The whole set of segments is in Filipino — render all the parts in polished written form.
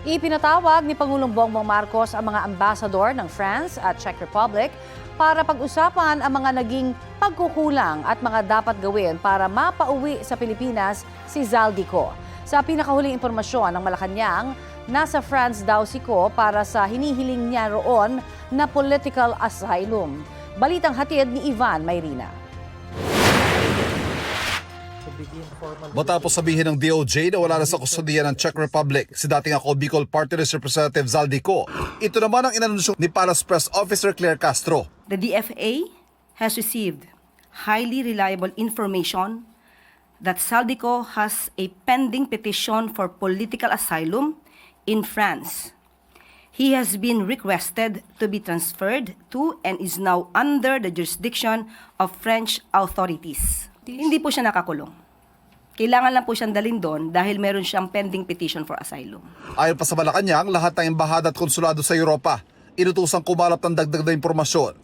Ipinatawag ni Pangulong Bongbong Marcos ang mga ambasador ng France at Czech Republic para pag-usapan ang mga naging pagkukulang at mga dapat gawin para mapauwi sa Pilipinas si Zaldico. Sa pinakahuling impormasyon ng Malacanang, nasa France daw si Ko para sa hinihiling niya roon na political asylum. Balitang hatid ni Ivan Mayrina. Matapos sabihin ng DOJ na wala na sa kustudiya ng Czech Republic si dating ako Bicol Party List Representative Zaldico, ito naman ang inanunsyo ni Palace Press Officer Claire Castro. The DFA has received highly reliable information that Zaldico has a pending petition for political asylum in France. He has been requested to be transferred to and is now under the jurisdiction of French authorities. Hindi po siya nakakulong. Kailangan lang po siyang dalhin doon dahil meron siyang pending petition for asylum. Ayon pa sa Malacanang, lahat ng embahada at konsulado sa Europa inutosang kumalap ng dagdag na impormasyon.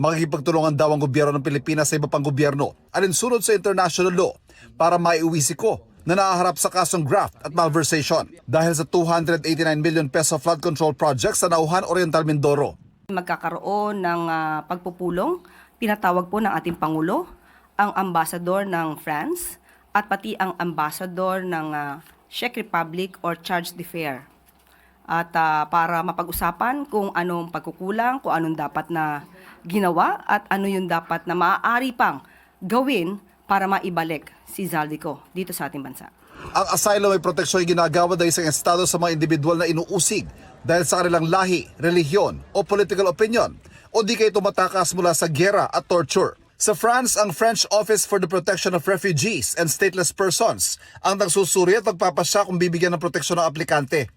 Makikipagtulungan daw ang gobyerno ng Pilipinas sa iba pang gobyerno alinsunod sa international law para maiuwi si Ko na naaharap sa kasong graft at malversation dahil sa 289 million peso flood control project sa Nauhan Oriental, Mindoro. Magkakaroon ng pagpupulong, pinatawag po ng ating Pangulo, ang ambassador ng France at pati ang ambassador ng Czech Republic or Charge d'Affaires. At para mapag-usapan kung anong pagkukulang, kung anong dapat na ginawa at ano yung dapat na maaari pang gawin para maibalik si Zaldico dito sa ating bansa. Ang asylum ay proteksyon ay ginagawa ng isang estado sa mga individual na inuusig dahil sa kanilang lahi, relihiyon o political opinion o di kayo tumatakas mula sa giyera at torture. Sa France, ang French Office for the Protection of Refugees and Stateless Persons ang nagsusuri at magpapasya kung bibigyan ng proteksyon ng aplikante.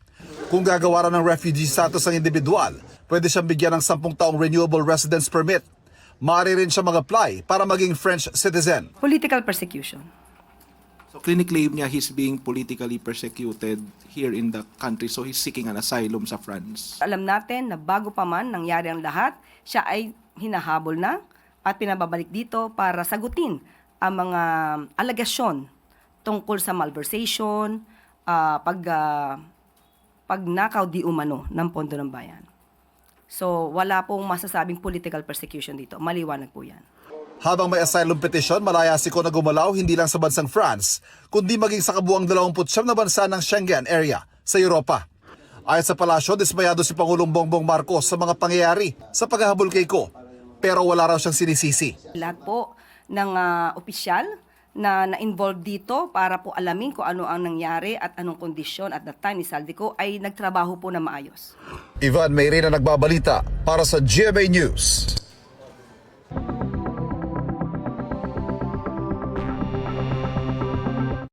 Kung gagawa ng refugee status ang individual, pwede siyang bigyan ng 10 taong renewable residence permit. Maaari rin siya mag-apply para maging French citizen. Political persecution. So clinically niya he's being politically persecuted here in the country, so he's seeking an asylum sa France. Alam natin na bago pa man nangyari ang lahat, siya ay hinahabol na at pinababalik dito para sagutin ang mga alegasyon tungkol sa malversation, pagnakaw di umano ng pondo ng bayan. So wala pong masasabing political persecution dito. Maliwanag po yan. Habang may asylum petition, malaya si Ko na gumalaw hindi lang sa bansang France, kundi maging sa kabuang 29 na bansa ng Schengen area sa Europa. Ayon sa palasyo, dismayado si Pangulong Bongbong Marcos sa mga pangyayari sa paghahabol kay Ko, pero wala raw siyang sinisisi. Lahat po ng opisyal na na-involve dito para po alamin kung ano ang nangyari at anong kondisyon at that time ni Zaldico ay nagtrabaho po na maayos. Ivan Mayrina nagbabalita para sa GMA News.